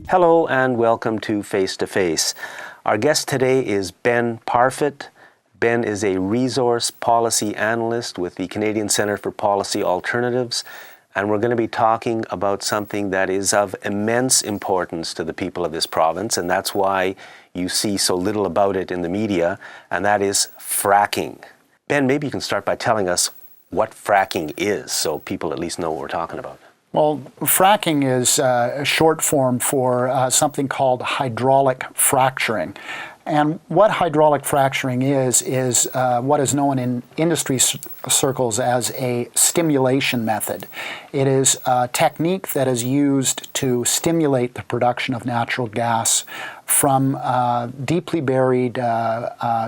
Hello and welcome to Face to Face. Our guest today is Ben Parfitt. Ben is a resource policy analyst with the Canadian Centre for Policy Alternatives, and we're going to be talking about something that is of immense importance to the people of this province, and that's why you see so little about it in the media, and that is fracking. Ben, maybe you can start by telling us what fracking is, so people at least know what we're talking about. Well, fracking is a short form for something called hydraulic fracturing. And what hydraulic fracturing is what is known in industry circles as a stimulation method. It is a technique that is used to stimulate the production of natural gas from deeply buried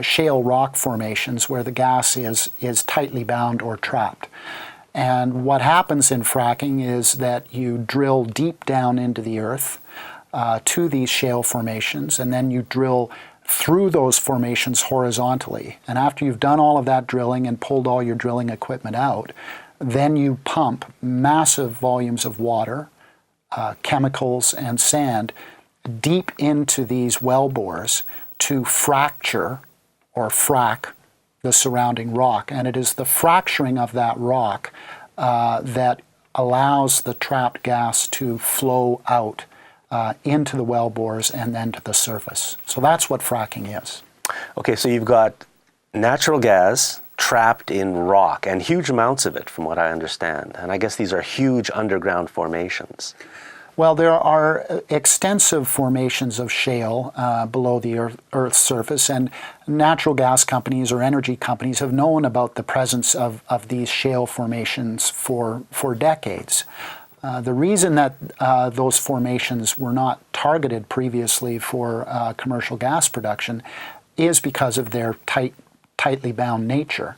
shale rock formations where the gas is tightly bound or trapped. And what happens in fracking is that you drill deep down into the earth to these shale formations, and then you drill through those formations horizontally. And after you've done all of that drilling and pulled all your drilling equipment out, then you pump massive volumes of water, chemicals, and sand deep into these well bores to fracture or frack the surrounding rock. And it is the fracturing of that rock that allows the trapped gas to flow out into the well bores and then to the surface. So that's what fracking is. Okay, so you've got natural gas trapped in rock, and huge amounts of it, from what I understand. And I guess these are huge underground formations. Well, there are extensive formations of shale below the Earth's surface, and natural gas companies or energy companies have known about the presence of these shale formations for decades. The reason that those formations were not targeted previously for commercial gas production is because of their tightly bound nature.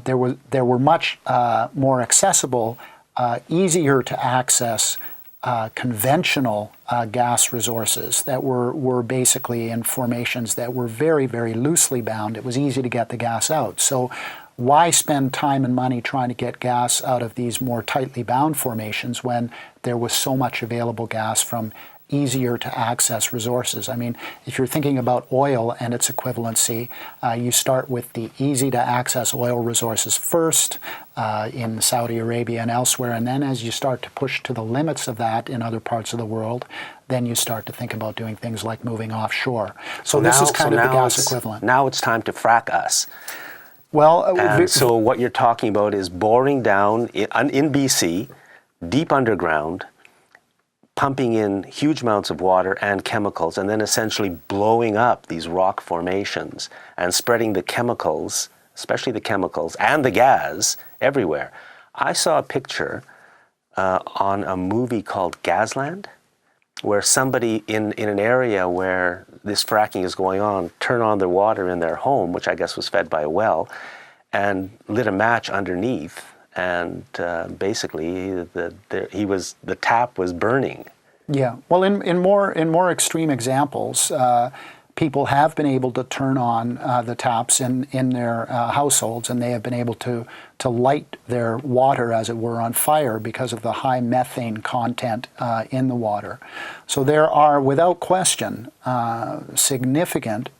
There were much more accessible, easier to access conventional gas resources that were basically in formations that were very, very loosely bound. It was easy to get the gas out. So why spend time and money trying to get gas out of these more tightly bound formations when there was so much available gas from easier to access resources? I mean, if you're thinking about oil and its equivalency, you start with the easy to access oil resources first in Saudi Arabia and elsewhere, and then as you start to push to the limits of that in other parts of the world, then you start to think about doing things like moving offshore. So this is kind of the gas equivalent. Now it's time to frack us. Well, so what you're talking about is boring down in BC, deep underground, pumping in huge amounts of water and chemicals, and then essentially blowing up these rock formations and spreading the chemicals, especially the chemicals and the gas, everywhere. I saw a picture on a movie called Gasland, where somebody in an area where this fracking is going on turned on their water in their home, which I guess was fed by a well, and lit a match underneath, and basically the tap was burning. Yeah, well, in more extreme examples, people have been able to turn on the taps in their households, and they have been able to light their water, as it were, on fire because of the high methane content in the water. So there are, without question, significant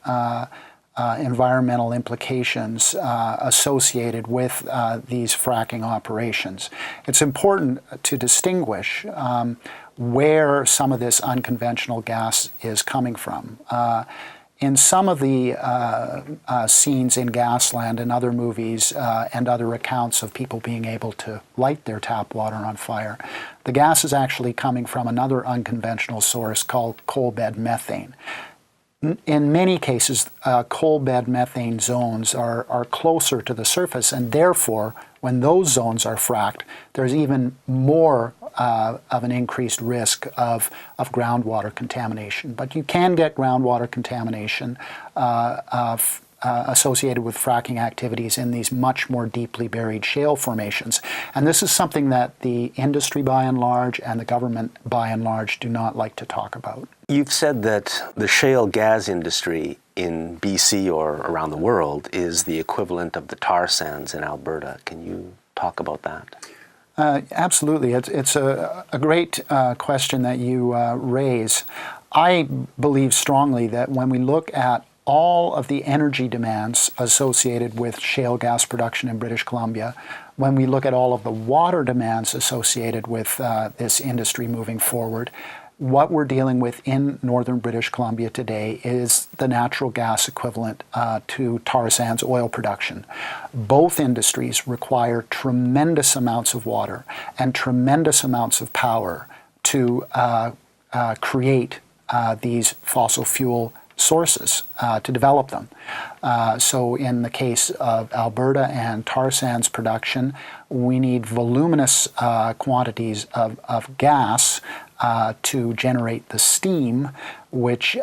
environmental implications associated with these fracking operations. It's important to distinguish where some of this unconventional gas is coming from. In some of the scenes in Gasland and other movies and other accounts of people being able to light their tap water on fire, the gas is actually coming from another unconventional source called coal bed methane. In many cases, coal bed methane zones are closer to the surface, and therefore, when those zones are fracked, there's even more of an increased risk of groundwater contamination. But you can get groundwater contamination associated with fracking activities in these much more deeply buried shale formations. And this is something that the industry by and large and the government by and large do not like to talk about. You've said that the shale gas industry in BC or around the world is the equivalent of the tar sands in Alberta. Can you talk about that? Absolutely. It's a great question that you raise. I believe strongly that when we look at all of the energy demands associated with shale gas production in British Columbia, when we look at all of the water demands associated with this industry moving forward, what we're dealing with in northern British Columbia today is the natural gas equivalent to tar sands oil production. Both industries require tremendous amounts of water and tremendous amounts of power to create these fossil fuel sources to develop them. So in the case of Alberta and tar sands production, we need voluminous quantities of gas to generate the steam, which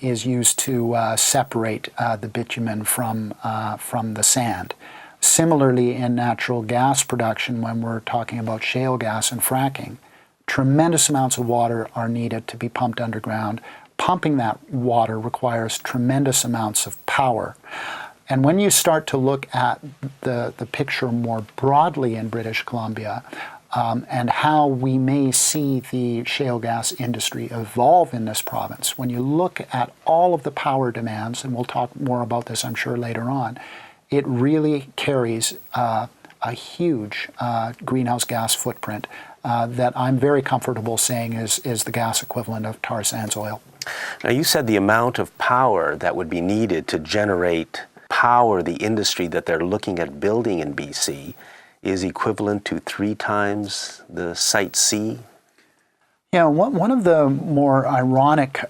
is used to separate the bitumen from the sand. Similarly, in natural gas production, when we're talking about shale gas and fracking, tremendous amounts of water are needed to be pumped underground. Pumping that water requires tremendous amounts of power. And when you start to look at the picture more broadly in British Columbia, and how we may see the shale gas industry evolve in this province, when you look at all of the power demands, and we'll talk more about this, I'm sure, later on, it really carries a huge greenhouse gas footprint that I'm very comfortable saying is the gas equivalent of tar sands oil. Now, you said the amount of power that would be needed to power the industry that they're looking at building in BC is equivalent to 3 times the Site C? Yeah, one of the more ironic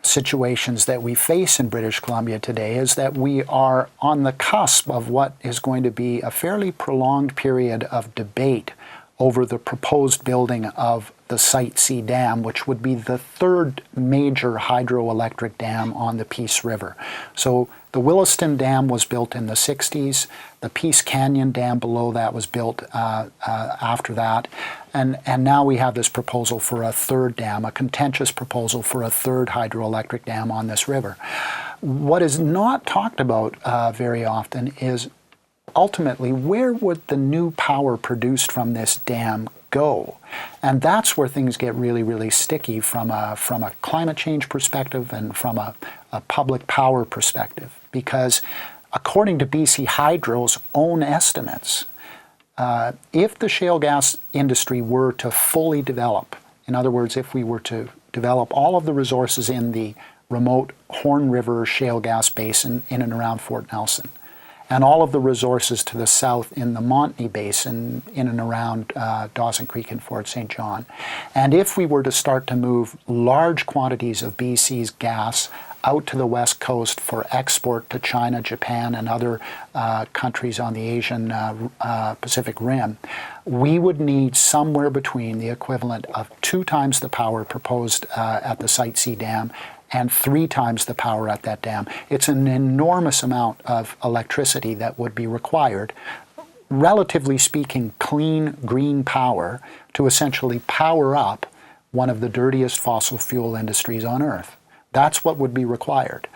situations that we face in British Columbia today is that we are on the cusp of what is going to be a fairly prolonged period of debate over the proposed building of the Site C Dam, which would be the 3rd major hydroelectric dam on the Peace River. So the Williston Dam was built in the 60s. The Peace Canyon Dam below that was built after that. And now we have this proposal for a 3rd dam, a contentious proposal for a 3rd hydroelectric dam on this river. What is not talked about very often is ultimately, where would the new power produced from this dam go? And that's where things get really, really sticky from a climate change perspective and from a public power perspective. Because according to BC Hydro's own estimates, if the shale gas industry were to fully develop, in other words, if we were to develop all of the resources in the remote Horn River shale gas basin in and around Fort Nelson, and all of the resources to the south in the Montney Basin in and around Dawson Creek and Fort St. John. And if we were to start to move large quantities of BC's gas out to the west coast for export to China, Japan, and other countries on the Asian Pacific Rim, we would need somewhere between the equivalent of 2 times the power proposed at the Site C Dam and 3 times the power at that dam. It's an enormous amount of electricity that would be required, relatively speaking, clean green power to essentially power up one of the dirtiest fossil fuel industries on Earth. That's what would be required.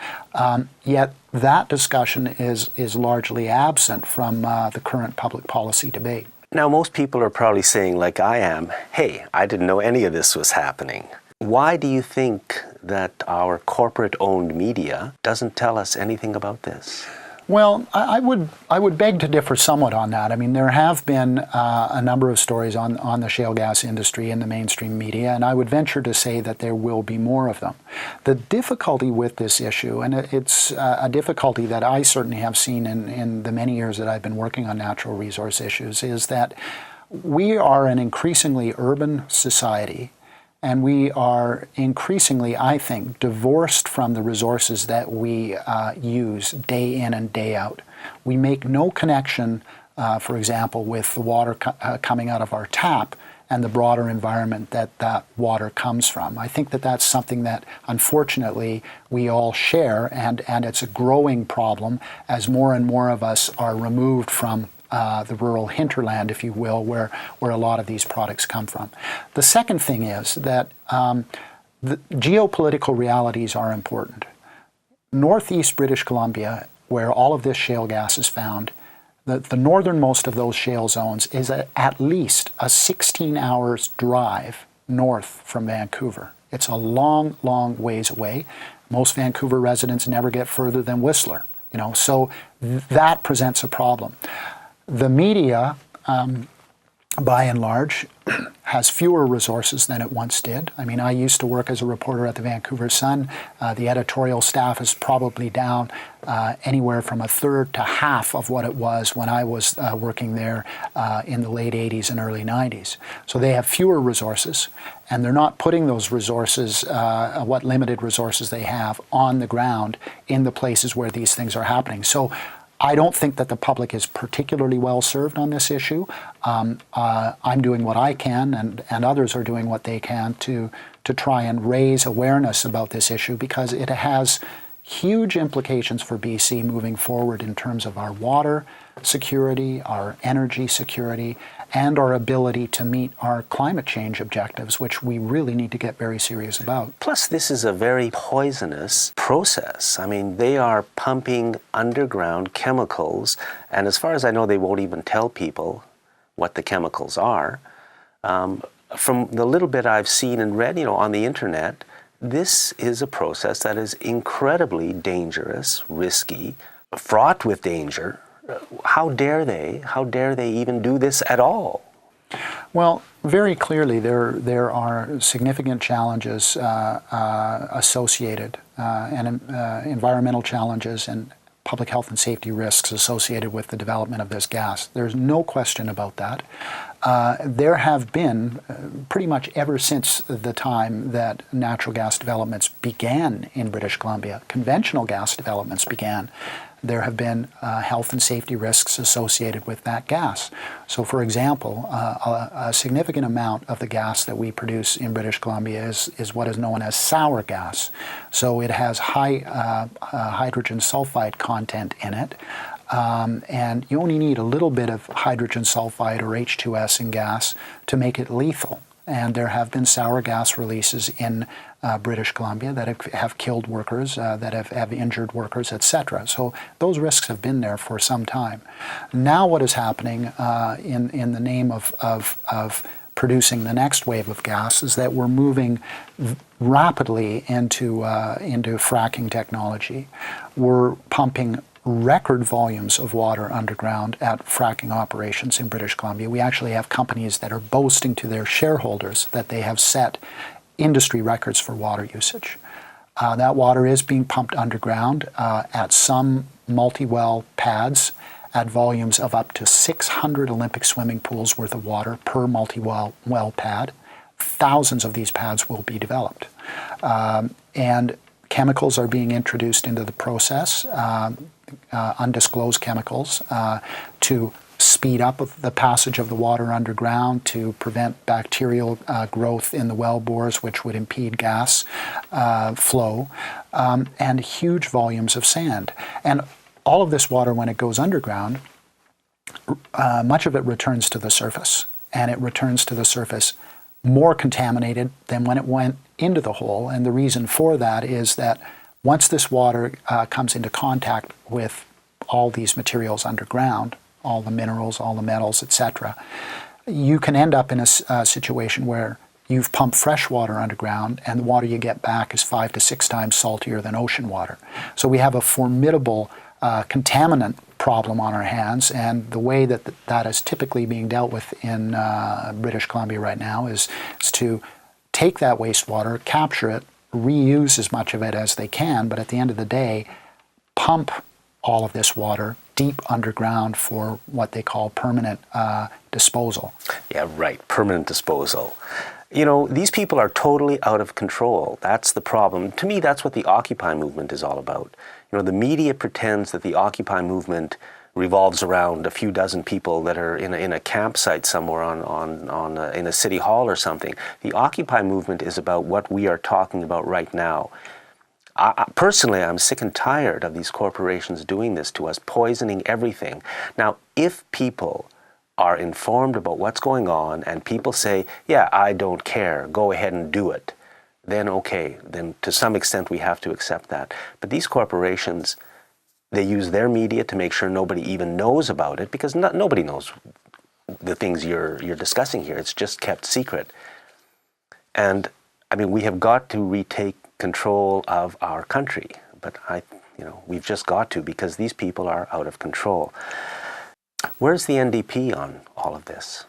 Yet that discussion is largely absent from the current public policy debate. Now, most people are probably saying, like I am, hey, I didn't know any of this was happening. Why do you think that our corporate-owned media doesn't tell us anything about this? Well, I would beg to differ somewhat on that. I mean, there have been a number of stories on the shale gas industry in the mainstream media, and I would venture to say that there will be more of them. The difficulty with this issue, and it's a difficulty that I certainly have seen in the many years that I've been working on natural resource issues, is that we are an increasingly urban society. And we are increasingly, I think, divorced from the resources that we use day in and day out. We make no connection, for example, with the water coming out of our tap and the broader environment that water comes from. I think that that's something that, unfortunately, we all share, and it's a growing problem as more and more of us are removed from the rural hinterland, if you will, where a lot of these products come from. The second thing is that the geopolitical realities are important. Northeast British Columbia, where all of this shale gas is found, The northernmost of those shale zones is at least a 16 hours drive north from Vancouver. It's a long, long ways away. Most Vancouver residents never get further than Whistler, so that presents a problem. The media, by and large, has fewer resources than it once did. I mean, I used to work as a reporter at the Vancouver Sun. The editorial staff is probably down anywhere from a third to half of what it was when I was working there in the late 80s and early 90s. So they have fewer resources, and they're not putting those resources, what limited resources they have, on the ground in the places where these things are happening. So I don't think that the public is particularly well served on this issue. I'm doing what I can, and others are doing what they can to try and raise awareness about this issue, because it has huge implications for BC moving forward in terms of our water security, our energy security, and our ability to meet our climate change objectives, which we really need to get very serious about. Plus, this is a very poisonous process. I mean, they are pumping underground chemicals, and as far as I know, they won't even tell people what the chemicals are. From the little bit I've seen and read, on the internet, this is a process that is incredibly dangerous, risky, fraught with danger. How dare they? How dare they even do this at all? Well, very clearly there are significant challenges associated, and environmental challenges and public health and safety risks associated with the development of this gas. There's no question about that. There have been, pretty much ever since the time that natural gas developments began in British Columbia, conventional gas developments began, there have been health and safety risks associated with that gas. So, for example, a significant amount of the gas that we produce in British Columbia is what is known as sour gas. So it has high hydrogen sulfide content in it. And you only need a little bit of hydrogen sulfide or H2S in gas to make it lethal. And there have been sour gas releases in British Columbia that have killed workers, that have injured workers, etc. So those risks have been there for some time. Now what is happening in the name of producing the next wave of gas is that we're moving rapidly into fracking technology. We're pumping record volumes of water underground at fracking operations in British Columbia. We actually have companies that are boasting to their shareholders that they have set industry records for water usage. That water is being pumped underground at some multi-well pads at volumes of up to 600 Olympic swimming pools worth of water per multi-well pad. Thousands of these pads will be developed. And chemicals are being introduced into the process, undisclosed chemicals, to speed up the passage of the water underground, to prevent bacterial growth in the well bores, which would impede gas flow, and huge volumes of sand. And all of this water, when it goes underground, much of it returns to the surface, and it returns to the surface more contaminated than when it went into the hole. And the reason for that is that once this water comes into contact with all these materials underground, all the minerals, all the metals, etc., you can end up in a situation where you've pumped fresh water underground and the water you get back is 5 to 6 times saltier than ocean water. So we have a formidable contaminant problem on our hands, and the way that that is typically being dealt with in British Columbia right now is to take that wastewater, capture it, reuse as much of it as they can, but at the end of the day, pump all of this water deep underground for what they call permanent disposal. Yeah, right, permanent disposal. You know, these people are totally out of control. That's the problem. To me, that's what the Occupy movement is all about. You know, the media pretends that the Occupy movement revolves around a few dozen people that are in a campsite somewhere in a city hall or something. The Occupy movement is about what we are talking about right now. Personally, I'm sick and tired of these corporations doing this to us, poisoning everything. Now, if people are informed about what's going on and people say, yeah, I don't care, go ahead and do it, then okay, then to some extent we have to accept that. But these corporations, They use their media to make sure nobody even knows about it, because nobody knows the things you're discussing here. It's just kept secret. And I mean, we have got to retake control of our country, but we've just got to, because these people are out of control. Where's the NDP on all of this?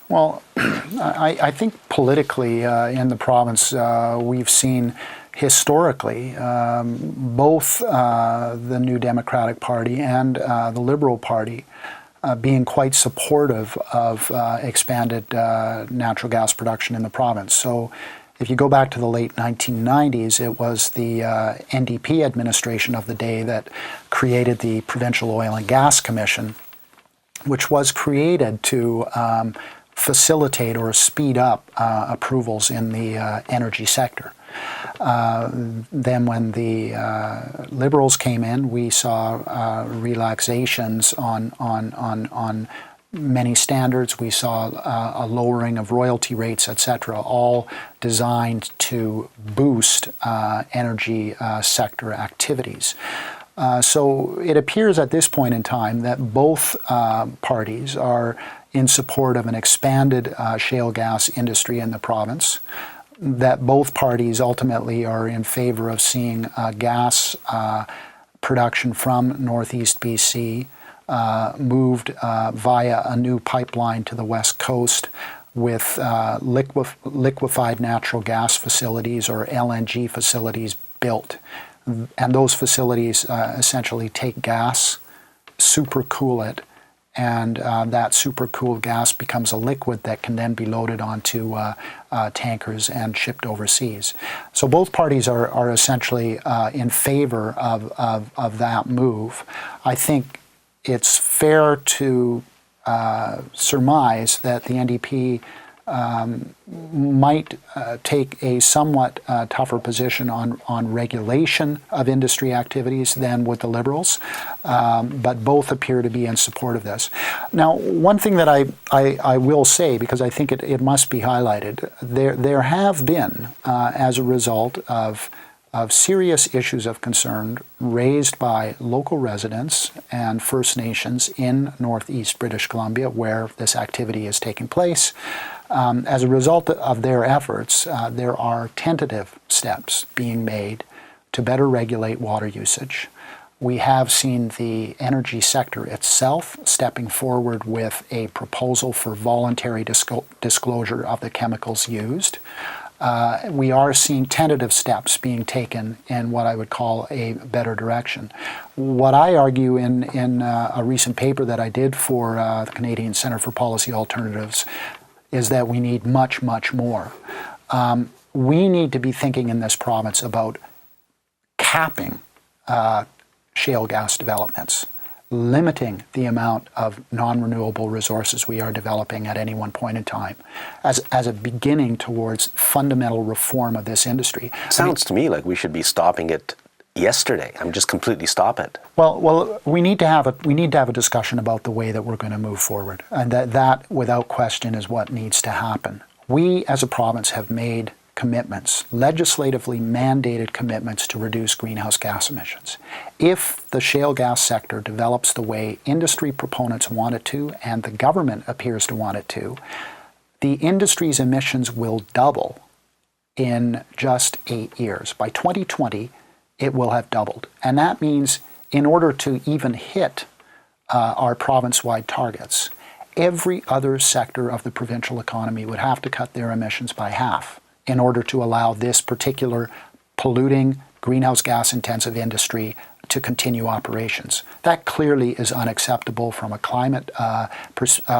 Well, I think politically in the province, we've seen historically both the New Democratic Party and the Liberal Party being quite supportive of expanded natural gas production in the province. So if you go back to the late 1990s, it was the NDP administration of the day that created the Provincial Oil and Gas Commission, which was created to facilitate or speed up approvals in the energy sector. Then when the Liberals came in, we saw relaxations on many standards. We saw a lowering of royalty rates, etc., all designed to boost energy sector activities. So it appears at this point in time that both parties are in support of an expanded shale gas industry in the province, that both parties ultimately are in favor of seeing gas production from northeast BC moved via a new pipeline to the west coast with liquefied natural gas facilities or LNG facilities built. And those facilities essentially take gas, supercool it, and that supercooled gas becomes a liquid that can then be loaded onto tankers and shipped overseas. So both parties are essentially in favor of that move. I think it's fair to surmise that the NDP might take a somewhat tougher position on regulation of industry activities than with the Liberals, but both appear to be in support of this. Now, one thing that I will say, because I think it must be highlighted, there have been, as a result of serious issues of concern raised by local residents and First Nations in northeast British Columbia, where this activity is taking place. As a result of their efforts, there are tentative steps being made to better regulate water usage. We have seen the energy sector itself stepping forward with a proposal for voluntary disclosure of the chemicals used. We are seeing tentative steps being taken in what I would call a better direction. What I argue in a recent paper that I did for the Canadian Centre for Policy Alternatives is that we need much, much more. We need to be thinking in this province about capping shale gas developments, limiting the amount of non-renewable resources we are developing at any one point in time as a beginning towards fundamental reform of this industry. Sounds to me like we should be stopping it yesterday. Just completely stop it. Well, we need to have a discussion about the way that we're going to move forward, and that without question is what needs to happen. We as a province have made commitments, legislatively mandated commitments to reduce greenhouse gas emissions. If the shale gas sector develops the way industry proponents want it to, and the government appears to want it to, the industry's emissions will double in just 8 years. By 2020, it will have doubled. And that means in order to even hit our province-wide targets, every other sector of the provincial economy would have to cut their emissions by half in order to allow this particular polluting, greenhouse gas intensive industry to continue operations. That clearly is unacceptable from a climate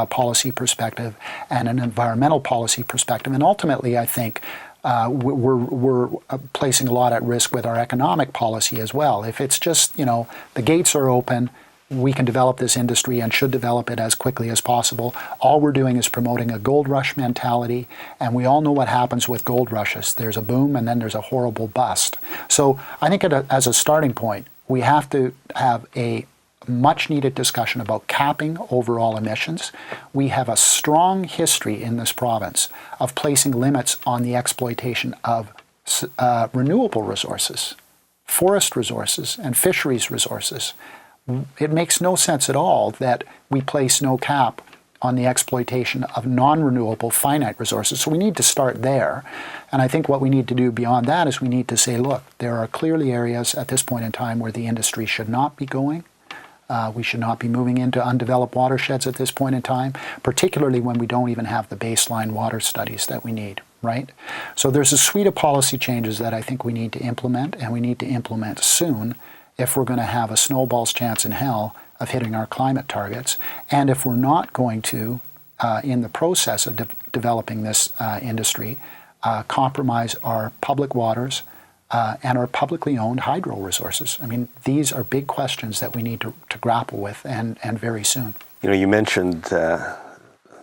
policy perspective and an environmental policy perspective. And ultimately, I think we're placing a lot at risk with our economic policy as well. If it's just, the gates are open, we can develop this industry and should develop it as quickly as possible. All we're doing is promoting a gold rush mentality, and we all know what happens with gold rushes. There's a boom and then there's a horrible bust. So I think as a starting point, we have to have a much needed discussion about capping overall emissions. We have a strong history in this province of placing limits on the exploitation of renewable resources, forest resources, and fisheries resources. it makes no sense at all that we place no cap on the exploitation of non-renewable finite resources. So we need to start there. And I think what we need to do beyond that is we need to say, look, there are clearly areas at this point in time where the industry should not be going. We should not be moving into undeveloped watersheds at this point in time, particularly when we don't even have the baseline water studies that we need, right? So there's a suite of policy changes that I think we need to implement, and we need to implement soon if we're going to have a snowball's chance in hell of hitting our climate targets, and if we're not going to, in the process of developing this industry, compromise our public waters and our publicly owned hydro resources. I mean, these are big questions that we need to grapple with, and very soon. You know, you mentioned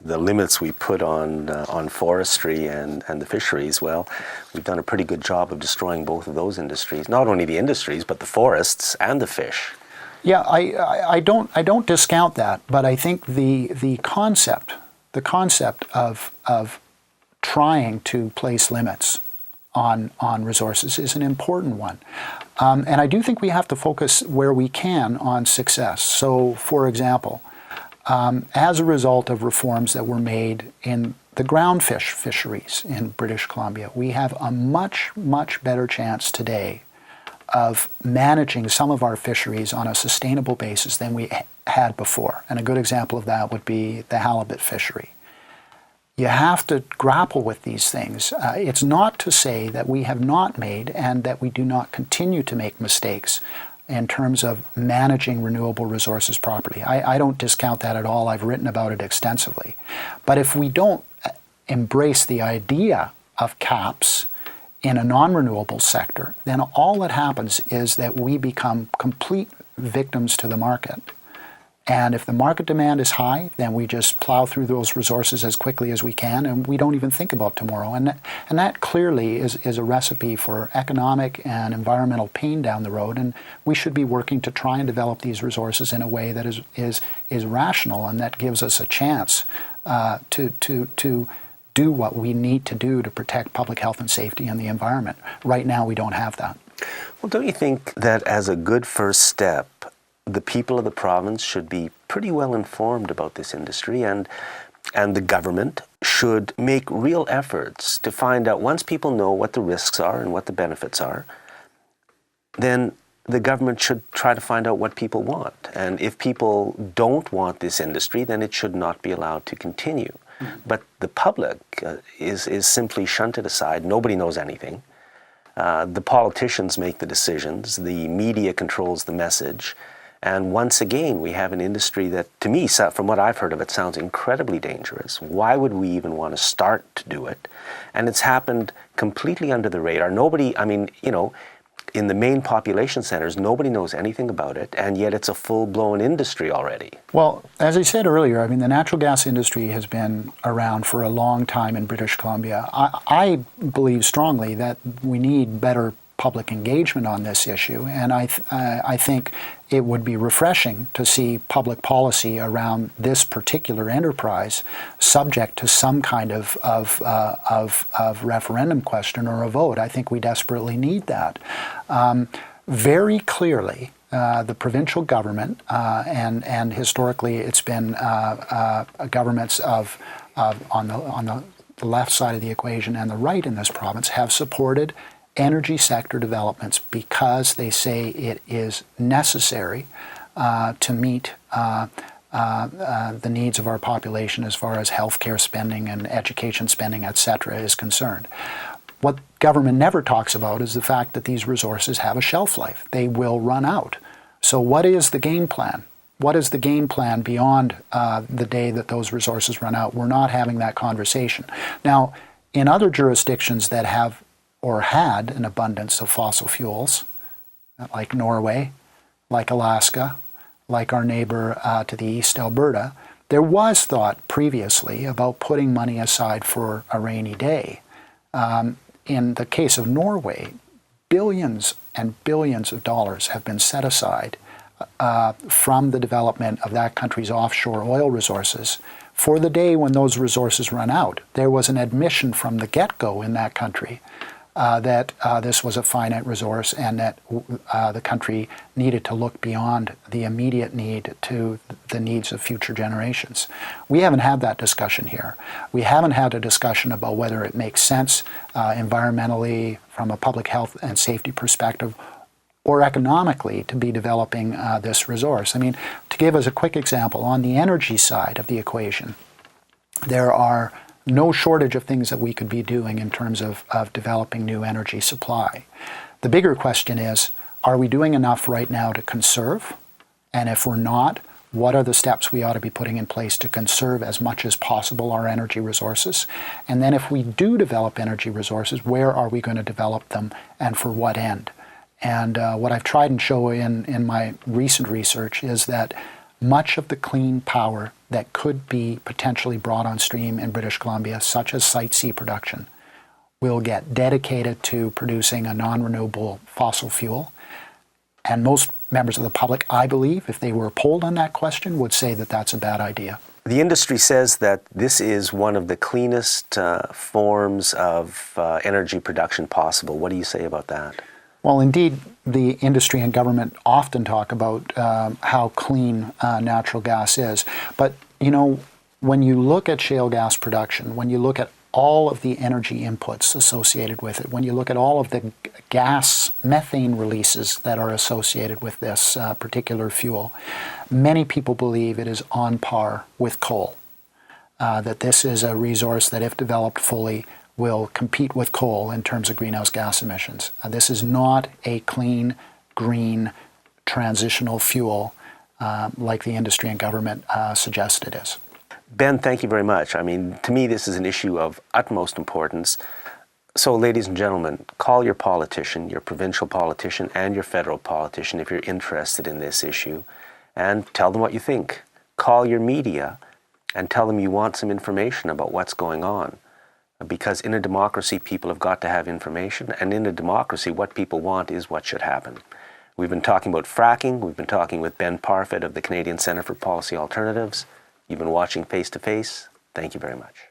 the limits we put on forestry and the fisheries. Well, we've done a pretty good job of destroying both of those industries. Not only the industries, but the forests and the fish. Yeah, I don't discount that, but I think the concept of trying to place limits on resources is an important one. And I do think we have to focus where we can on success. So, for example, as a result of reforms that were made in the groundfish fisheries in British Columbia, we have a much, much better chance today of managing some of our fisheries on a sustainable basis than we had before. And a good example of that would be the halibut fishery. You have to grapple with these things. It's not to say that we have not made and that we do not continue to make mistakes in terms of managing renewable resources properly. I don't discount that at all. I've written about it extensively. But if we don't embrace the idea of caps in a non-renewable sector, then all that happens is that we become complete victims to the market. And if the market demand is high, then we just plow through those resources as quickly as we can, and we don't even think about tomorrow. And that clearly is a recipe for economic and environmental pain down the road, and we should be working to try and develop these resources in a way that is rational and that gives us a chance to do what we need to do to protect public health and safety and the environment. Right now, we don't have that. Well, don't you think that as a good first step, the people of the province should be pretty well informed about this industry, and the government should make real efforts to find out, once people know what the risks are and what the benefits are, then the government should try to find out what people want. And if people don't want this industry, then it should not be allowed to continue. But the public is simply shunted aside. Nobody knows anything. The politicians make the decisions. The media controls the message. And once again, we have an industry that, to me, from what I've heard of it, sounds incredibly dangerous. Why would we even want to start to do it? And it's happened completely under the radar. Nobody, I mean, you know, in the main population centers, nobody knows anything about it, and yet it's a full-blown industry already. Well, as I said earlier, I mean, the natural gas industry has been around for a long time in British Columbia. I believe strongly that we need better public engagement on this issue, and I think it would be refreshing to see public policy around this particular enterprise subject to some kind of referendum question or a vote. I think we desperately need that. Very clearly, the provincial government, and historically it's been governments on the left side of the equation and the right in this province, have supported energy sector developments because they say it is necessary to meet the needs of our population as far as healthcare spending and education spending, etc., is concerned. What government never talks about is the fact that these resources have a shelf life. They will run out. So what is the game plan? What is the game plan beyond the day that those resources run out? We're not having that conversation. Now, in other jurisdictions that have or had an abundance of fossil fuels, like Norway, like Alaska, like our neighbor to the east, Alberta, there was thought previously about putting money aside for a rainy day. In the case of Norway, billions and billions of dollars have been set aside from the development of that country's offshore oil resources for the day when those resources run out. There was an admission from the get-go in that country that this was a finite resource and that the country needed to look beyond the immediate need to the needs of future generations. We haven't had that discussion here. We haven't had a discussion about whether it makes sense environmentally, from a public health and safety perspective, or economically to be developing this resource. I mean, to give us a quick example, on the energy side of the equation, there are no shortage of things that we could be doing in terms of developing new energy supply. The bigger question is, are we doing enough right now to conserve? And if we're not, what are the steps we ought to be putting in place to conserve as much as possible our energy resources? And then if we do develop energy resources, where are we going to develop them and for what end? And what I've tried and show in my recent research is that much of the clean power that could be potentially brought on stream in British Columbia, such as Site C production, will get dedicated to producing a non-renewable fossil fuel. And most members of the public, I believe, if they were polled on that question, would say that that's a bad idea. The industry says that this is one of the cleanest forms of energy production possible. What do you say about that? Well, indeed, the industry and government often talk about how clean natural gas is. But, you know, when you look at shale gas production, when you look at all of the energy inputs associated with it, when you look at all of the gas methane releases that are associated with this particular fuel, many people believe it is on par with coal. That this is a resource that, if developed fully, will compete with coal in terms of greenhouse gas emissions. This is not a clean, green, transitional fuel like the industry and government suggest it is. Ben, thank you very much. I mean, to me, this is an issue of utmost importance. So, ladies and gentlemen, call your politician, your provincial politician, and your federal politician if you're interested in this issue, and tell them what you think. Call your media and tell them you want some information about what's going on. Because in a democracy, people have got to have information, and in a democracy, what people want is what should happen. We've been talking about fracking. We've been talking with Ben Parfitt of the Canadian Centre for Policy Alternatives. You've been watching Face to Face. Thank you very much.